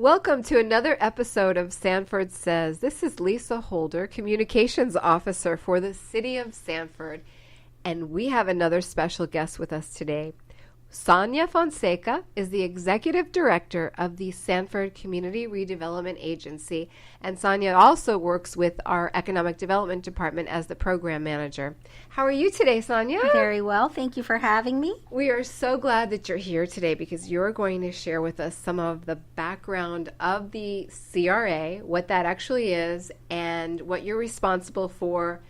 Welcome to another episode of Sanford Says. This is Lisa Holder, Communications Officer for the City of Sanford, and we have another special guest with us today. Sonia Fonseca is the Executive Director of the Sanford Community Redevelopment Agency, and Sonia also works with our Economic Development Department as the Program Manager. How are you today, Sonia? Very well. Thank you for having me. We are so glad that you're here today because you're going to share with us some of the background of the CRA, what that actually is, and what you're responsible for,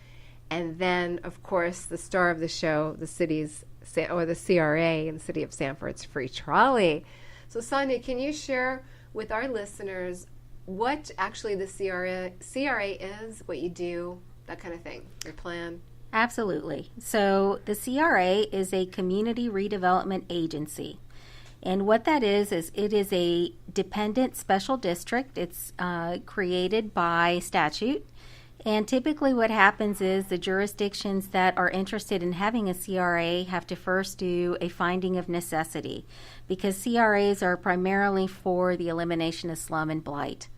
and then, of course, the star of the show, the CRA in the City of Sanford's Free Trolley. So, Sonia, can you share with our listeners what actually the CRA is, what you do, that kind of thing, your plan? Absolutely. So the CRA is a community redevelopment agency. And what that is it is a dependent special district. It's created by statute. And typically what happens is the jurisdictions that are interested in having a CRA have to first do a finding of necessity, because CRAs are primarily for the elimination of slum and blight.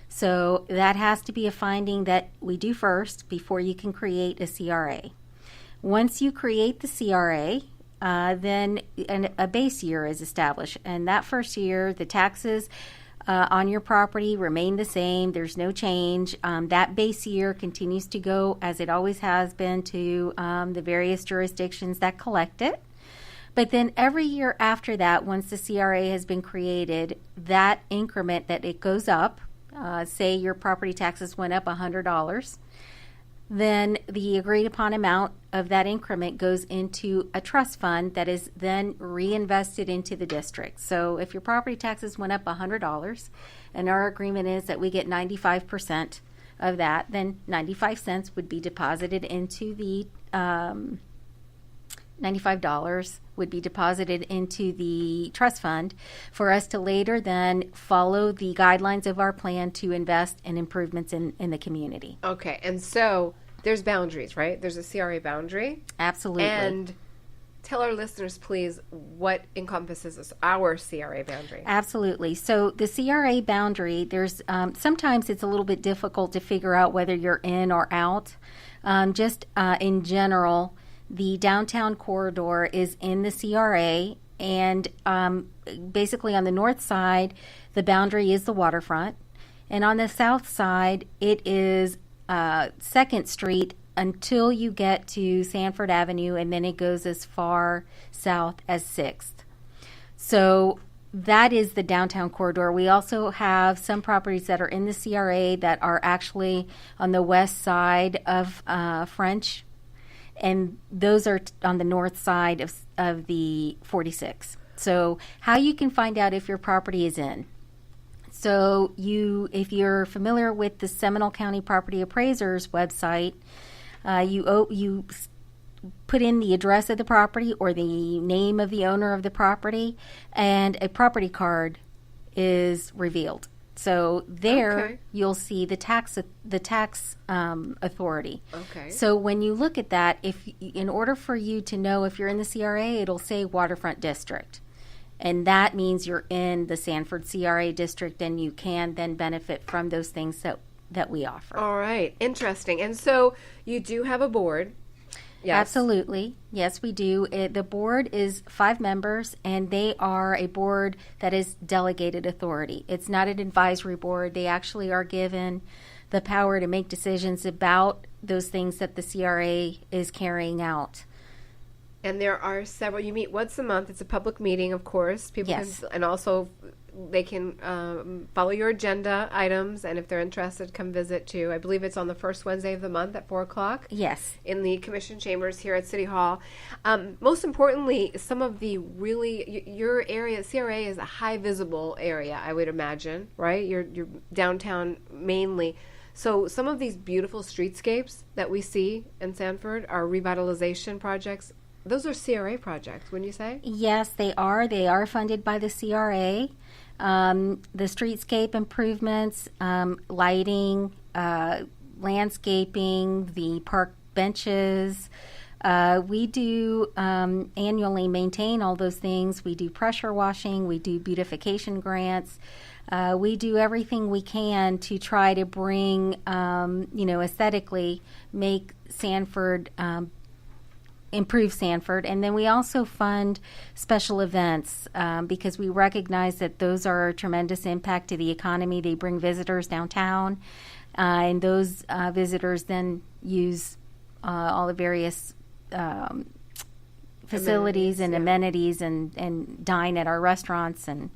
So that has to be a finding that we do first before you can create a CRA. Once you create the CRA, then a base year is established. And that first year, the taxes on your property remain the same. There's no change. That base year continues to go as it always has been to the various jurisdictions that collect it. But then every year after that, once the CRA has been created, that increment that it goes up, say your property taxes went up $100, then the agreed upon amount of that increment goes into a trust fund that is then reinvested into the district. So if your property taxes went up $100 and our agreement is that we get 95% of that, then 95 cents would be deposited into the $95 would be deposited into the trust fund for us to later then follow the guidelines of our plan to invest in improvements in the community. Okay, and so there's boundaries, right? There's a CRA boundary. Absolutely. And tell our listeners, please, what encompasses our CRA boundary. Absolutely. So the CRA boundary, there's sometimes it's a little bit difficult to figure out whether you're in or out. In general, the downtown corridor is in the CRA, and basically on the north side, the boundary is the waterfront. And on the south side, it is 2nd Street until you get to Sanford Avenue, and then it goes as far south as 6th. So that is the downtown corridor. We also have some properties that are in the CRA that are actually on the west side of French, and those are on the north side of the 46. So how you can find out if your property is in. So if you're familiar with the Seminole County Property Appraiser's website, you put in the address of the property or the name of the owner of the property, and a property card is revealed. So there you'll see the tax authority. Okay. So when you look at that, in order for you to know if you're in the CRA, it'll say Waterfront District. And that means you're in the Sanford CRA district, and you can then benefit from those things that we offer. All right. Interesting. And so you do have a board. Yes. Absolutely. Yes, we do. The board is 5 members, and they are a board that is delegated authority. It's not an advisory board. They actually are given the power to make decisions about those things that the CRA is carrying out. And there are several. You meet once a month. It's a public meeting, of course. People Yes. and also they can follow your agenda items, and if they're interested, come visit too. I believe it's on the first Wednesday of the month at 4 o'clock. Yes. In the Commission Chambers here at City Hall. Most importantly, some of the your area, CRA is a high visible area, I would imagine, right? You're downtown mainly. So some of these beautiful streetscapes that we see in Sanford are revitalization projects. Those are CRA projects, wouldn't you say? Yes, they are. They are funded by the CRA. The streetscape improvements, lighting, landscaping, the park benches. We do annually maintain all those things. We do pressure washing. We do beautification grants. We do everything we can to try to bring, aesthetically make Sanford, improve Sanford. And then we also fund special events because we recognize that those are a tremendous impact to the economy. They bring visitors downtown, and those visitors then use all the various facilities and amenities and dine at our restaurants, and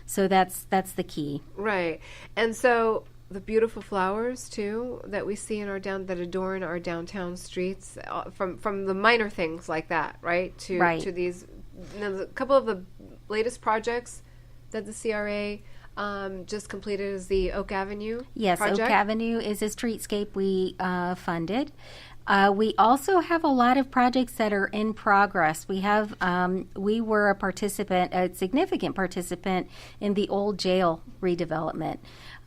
so that's the key. Right. And so the beautiful flowers too that we see in that adorn our downtown streets, from the minor things like that, right? To these, a couple of the latest projects that the CRA just completed is the Oak Avenue project. Oak Avenue is a streetscape we funded. We also have a lot of projects that are in progress. We were a significant participant in the old jail redevelopment.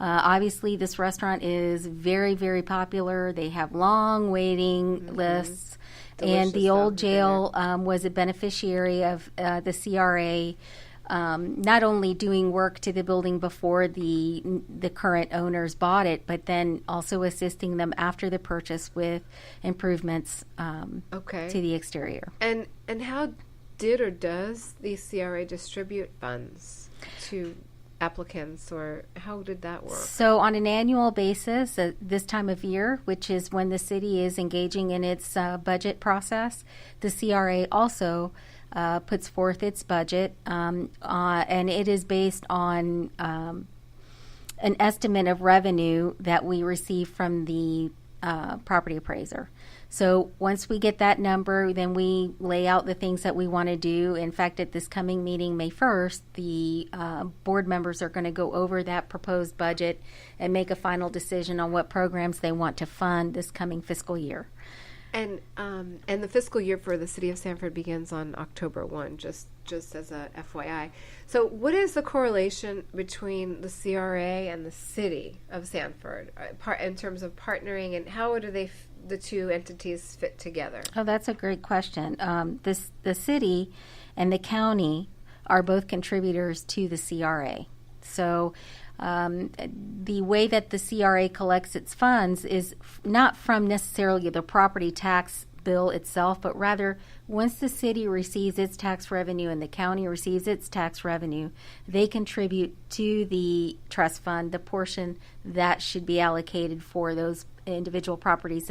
Obviously, this restaurant is very, very popular. They have long waiting lists. Delicious, and the old jail was a beneficiary of the CRA. Not only doing work to the building before the current owners bought it, but then also assisting them after the purchase with improvements to the exterior. And how did or does the CRA distribute funds to applicants, or how did that work? So on an annual basis, this time of year, which is when the city is engaging in its budget process, the CRA also puts forth its budget, and it is based on an estimate of revenue that we receive from the property appraiser. So once we get that number, then we lay out the things that we want to do. In fact, at this coming meeting, May 1st, the board members are going to go over that proposed budget and make a final decision on what programs they want to fund this coming fiscal year. And the fiscal year for the city of Sanford begins on October 1, just as a FYI. So what is the correlation between the CRA and the city of Sanford in terms of partnering, and how do the two entities fit together? Oh, that's a great question. The city and the county are both contributors to the CRA. So the way that the CRA collects its funds is not from necessarily the property tax bill itself, but rather once the city receives its tax revenue and the county receives its tax revenue, they contribute to the trust fund the portion that should be allocated for those individual properties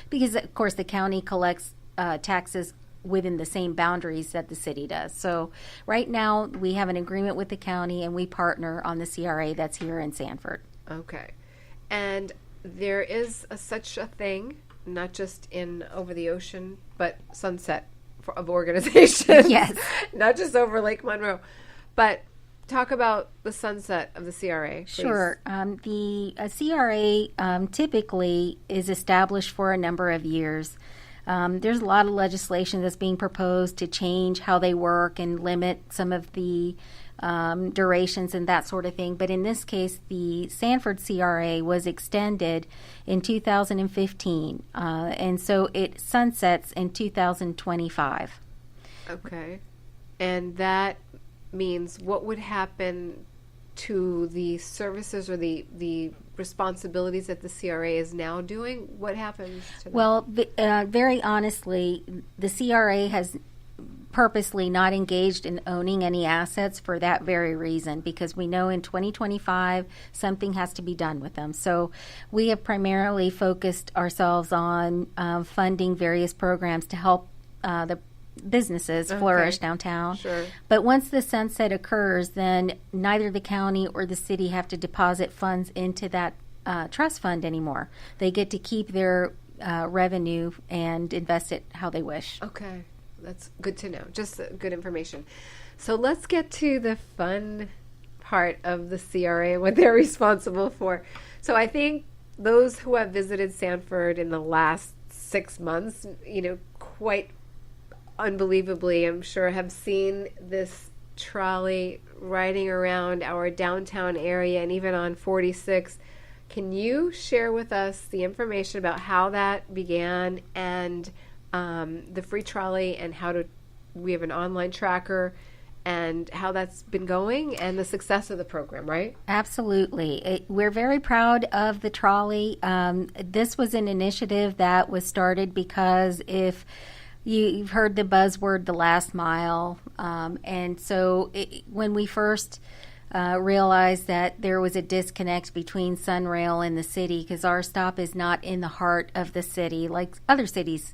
because of course the county collects taxes within the same boundaries that the city does. So right now we have an agreement with the county and we partner on the CRA that's here in Sanford. Okay. And there is such a thing, not just in over the ocean, but sunset of organizations. Yes. Not just over Lake Monroe. But talk about the sunset of the CRA, please. Sure. The CRA typically is established for a number of years. There's a lot of legislation that's being proposed to change how they work and limit some of the durations and that sort of thing. But in this case, the Sanford CRA was extended in 2015, and so it sunsets in 2025. Okay. And that means what would happen to the services or the responsibilities that the CRA is now doing? What happens to them? Well, very honestly, the CRA has purposely not engaged in owning any assets for that very reason, because we know in 2025 something has to be done with them. So we have primarily focused ourselves on funding various programs to help the businesses flourish downtown. Sure. But once the sunset occurs, then neither the county or the city have to deposit funds into that trust fund anymore. They get to keep their revenue and invest it how they wish. Okay. That's good to know. Just good information. So let's get to the fun part of the CRA and what they're responsible for. So I think those who have visited Sanford in the last 6 months, quite unbelievably, I'm sure, have seen this trolley riding around our downtown area and even on 46. Can you share with us the information about how that began and the free trolley and we have an online tracker and how that's been going and the success of the program, right? Absolutely. We're very proud of the trolley. This was an initiative that was started because if you've heard the buzzword, the last mile. And so when we first realized that there was a disconnect between Sunrail and the city, because our stop is not in the heart of the city like other cities.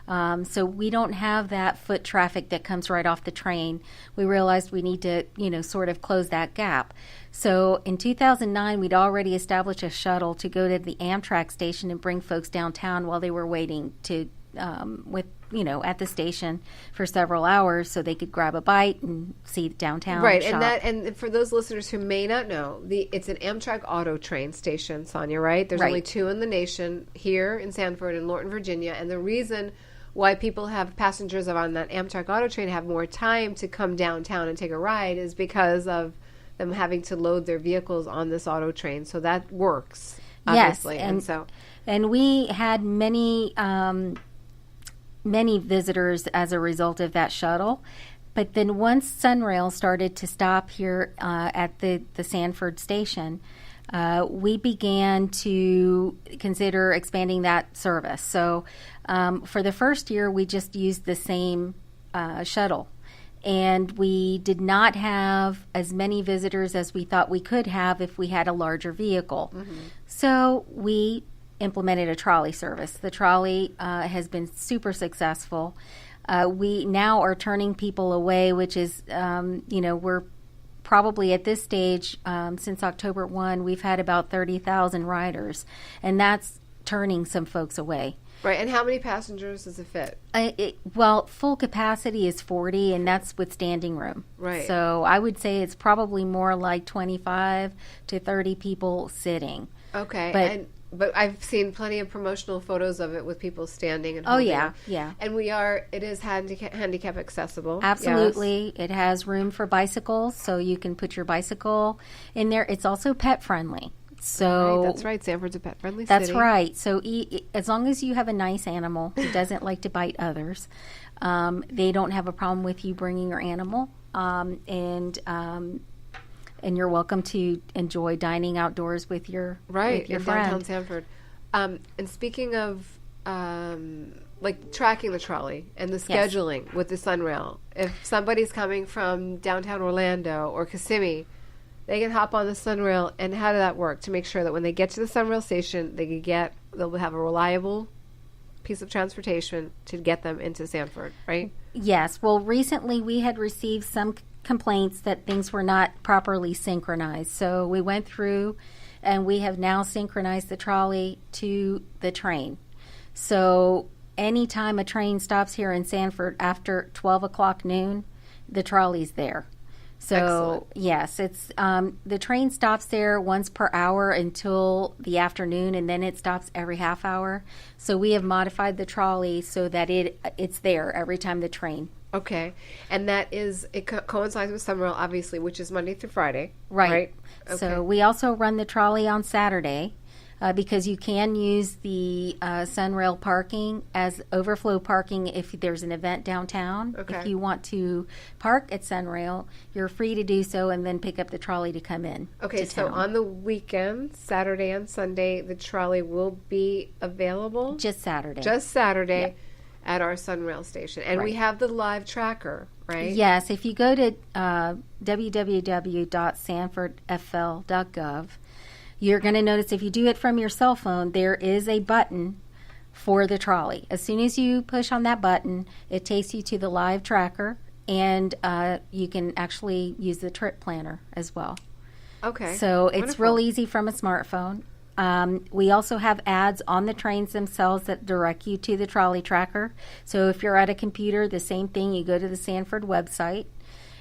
So we don't have that foot traffic that comes right off the train. We realized we need to, sort of close that gap. So in 2009, we'd already established a shuttle to go to the Amtrak station and bring folks downtown while they were waiting to, at the station for several hours so they could grab a bite and see downtown. Right, shop. and for those listeners who may not know, it's an Amtrak auto train station, Sonia, right? There's Right. only 2 in the nation, here in Sanford and Lorton, Virginia, and the reason why people have passengers on that Amtrak auto train have more time to come downtown and take a ride is because of them having to load their vehicles on this auto train. So that works, obviously. Yes, and we had many visitors as a result of that shuttle. But then once Sunrail started to stop here at the Sanford station, we began to consider expanding that service. So for the first year, we just used the same shuttle. And we did not have as many visitors as we thought we could have if we had a larger vehicle. Mm-hmm. So we implemented a trolley service. The trolley has been super successful. We now are turning people away, which is, we're probably at this stage, since October 1, we've had about 30,000 riders, and that's turning some folks away. Right, and how many passengers does it fit? Full capacity is 40, and that's with standing room. Right. So I would say it's probably more like 25 to 30 people sitting. Okay, but I've seen plenty of promotional photos of it with people standing and holding. Oh, yeah. And it is handicap accessible. Absolutely. Yes. It has room for bicycles, so you can put your bicycle in there. It's also pet friendly. So right, that's right. Sanford's a pet-friendly city. That's right. So as long as you have a nice animal who doesn't like to bite others, they don't have a problem with you bringing your animal. And you're welcome to enjoy dining outdoors with your right with your in friend. downtown Sanford. And speaking of tracking the trolley and the scheduling with the Sunrail, if somebody's coming from downtown Orlando or Kissimmee, they can hop on the Sunrail. And how did that work to make sure that when they get to the Sunrail station, they'll have a reliable piece of transportation to get them into Sanford, right? Yes. Well, recently we had received some complaints that things were not properly synchronized. So we went through and we have now synchronized the trolley to the train. So anytime a train stops here in Sanford after 12 o'clock noon, the trolley's there. So, excellent. Yes, it's the train stops there once per hour until the afternoon, and then it stops every half hour. So we have modified the trolley so that it's there every time the train. Okay. And that coincides with Sunrail, obviously, which is Monday through Friday. Right. Okay. So we also run the trolley on Saturday. Because you can use the Sunrail parking as overflow parking if there's an event downtown. Okay. If you want to park at Sunrail, you're free to do so and then pick up the trolley to come in. Okay, so on the weekends, Saturday and Sunday, the trolley will be available? Just Saturday. Yep. At our Sunrail station. And we have the live tracker, right? Yes, if you go to www.sanfordfl.gov, you're going to notice if you do it from your cell phone, there is a button for the trolley. As soon as you push on that button, it takes you to the live tracker, and you can actually use the trip planner as well. Okay. So it's wonderful. real easy from a smartphone. We also have ads on the trains themselves that direct you to the trolley tracker. So if you're at a computer, the same thing, you go to the Sanford website,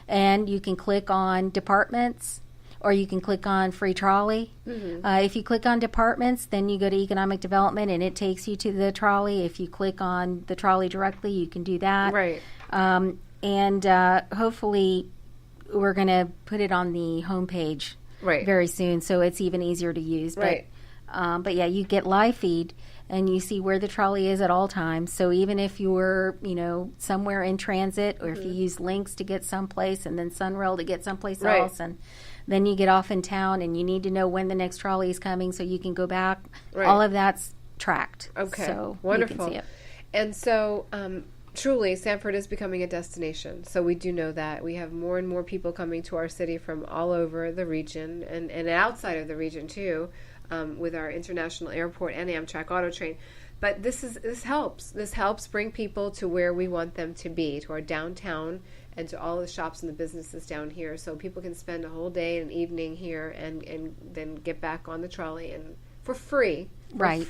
and you can click on departments, or you can click on free trolley. Mm-hmm. If you click on departments, then you go to economic development and it takes you to the trolley. If you click on the trolley directly, you can do that. Right. And hopefully we're going to put it on the homepage very soon, so it's even easier to use. Right. But yeah, you get live feed, and you see where the trolley is at all times. So even if you're, somewhere in transit, or if you use links to get someplace and then Sunrail to get someplace else, and then you get off in town and you need to know when the next trolley is coming so you can go back, all of that's tracked. Okay, so wonderful. You can see it. And so truly, Sanford is becoming a destination. So we do know that. We have more and more people coming to our city from all over the region and outside of the region too, with our international airport and Amtrak Auto Train. But this helps. This helps bring people to where we want them to be, to our downtown and to all the shops and the businesses down here, so people can spend a whole day and evening here and then get back on the trolley and for free.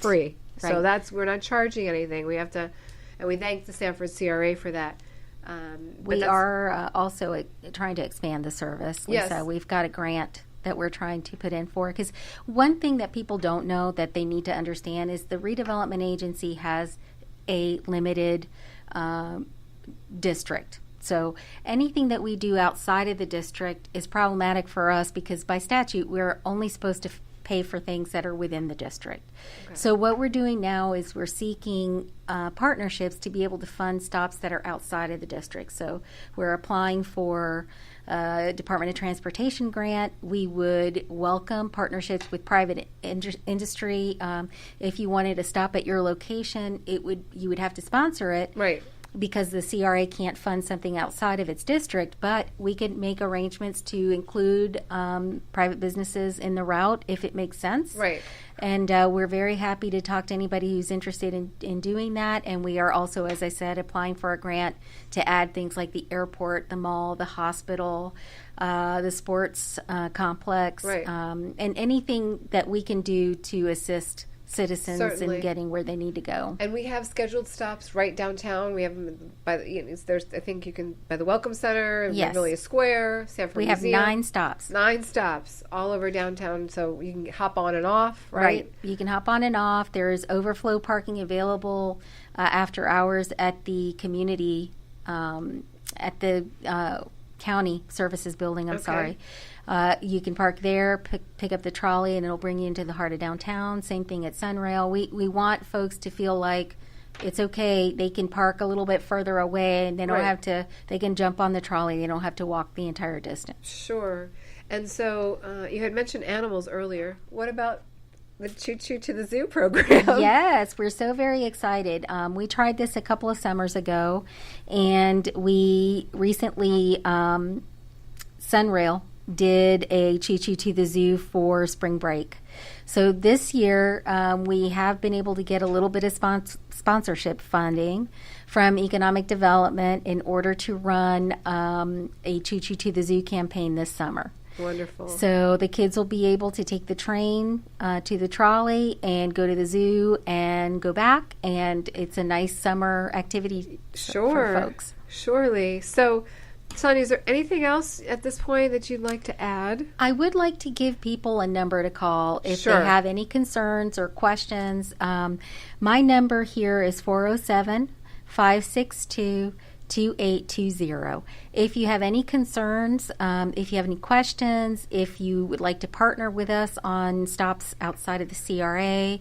Free. So we're not charging anything. We have to, and we thank the Sanford CRA for that. We are also trying to expand the service. Yes. So we've got a grant that we're trying to put in for, because one thing that people don't know that they need to understand is the redevelopment agency has a limited district. So anything that we do outside of the district is problematic for us, because by statute we're only supposed to pay for things that are within the district. Okay. So what we're doing now is we're seeking partnerships to be able to fund stops that are outside of the district. So we're applying for a Department of Transportation grant. We would welcome partnerships with private industry. If you wanted to stop at your location, you would have to sponsor it. Right. Because the CRA can't fund something outside of its district, but we can make arrangements to include private businesses in the route if it makes sense. Right. And we're very happy to talk to anybody who's interested in doing that. And we are also, as I said, applying for a grant to add things like the airport, the mall, the hospital, the sports complex, and anything that we can do to assist citizens in getting where they need to go. And we have scheduled stops right downtown. We have them by there's, I think you can, by the Welcome Center, Magnolia Square, Sanford We Museum. have 9 stops. 9 stops all over downtown, so you can hop on and off, right? You can hop on and off. There's overflow parking available after hours at the community, at the county services building, sorry. You can park there, pick up the trolley, and it'll bring you into the heart of downtown. Same thing at Sunrail. We want folks to feel like it's okay. They can park a little bit further away, and they don't have to. They can jump on the trolley. They don't have to walk the entire distance. Sure. And so you had mentioned animals earlier. What about the Choo Choo to the Zoo program? Yes, we're so very excited. We tried this a couple of summers ago, and we recently Sunrail did a Choo Choo to the Zoo for spring break. So this year we have been able to get a little bit of sponsorship funding from economic development in order to run a Choo Choo to the Zoo campaign this summer. Wonderful. So the kids will be able to take the train to the trolley and go to the zoo and go back, and it's a nice summer activity for folks. Surely. So Sonia, is there anything else at this point that you'd like to add? I would like to give people a number to call if they have any concerns or questions. My number here is 407-562-2820. If you have any concerns, if you have any questions, if you would like to partner with us on stops outside of the CRA,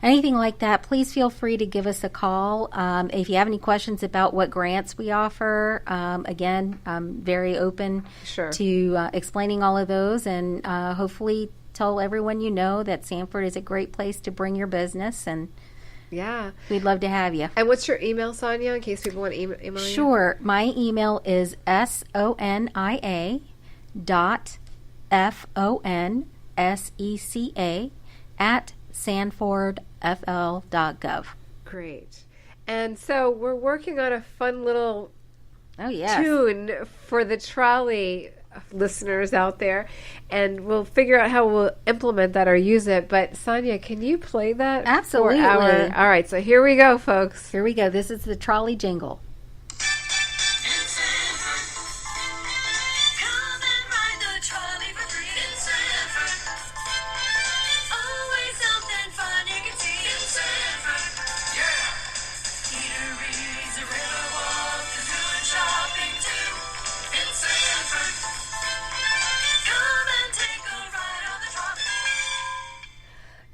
anything like that, please feel free to give us a call. If you have any questions about what grants we offer, again, I'm very open to explaining all of those, and hopefully tell everyone you know that Sanford is a great place to bring your business, and we'd love to have you. And what's your email, Sonia, in case people want to email you? Sure. My email is sonia.fonsecca@sanfordfl.gov. Great. And so we're working on a fun little yes. tune for the trolley listeners out there, and we'll figure out how we'll implement that or use it. But Sonia, can you play that? Absolutely. All right, so here we go, folks. Here we go. This is the Trolley Jingle.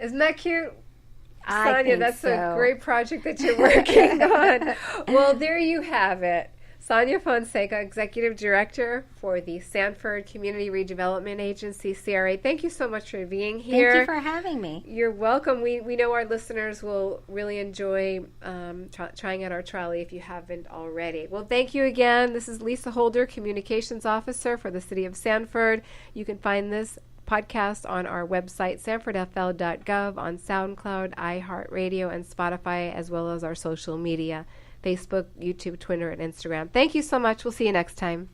Isn't that cute? I Sonia, think that's so. a great project that you're working on. Well, there you have it. Sonia Fonseca, Executive Director for the Sanford Community Redevelopment Agency, CRA. Thank you so much for being here. Thank you for having me. You're welcome. We know our listeners will really enjoy trying out our trolley if you haven't already. Well, thank you again. This is Lisa Holder, Communications Officer for the City of Sanford. You can find this podcast on our website, sanfordfl.gov, on SoundCloud, iHeartRadio, and Spotify, as well as our social media, Facebook, YouTube, Twitter, and Instagram. Thank you so much. We'll see you next time.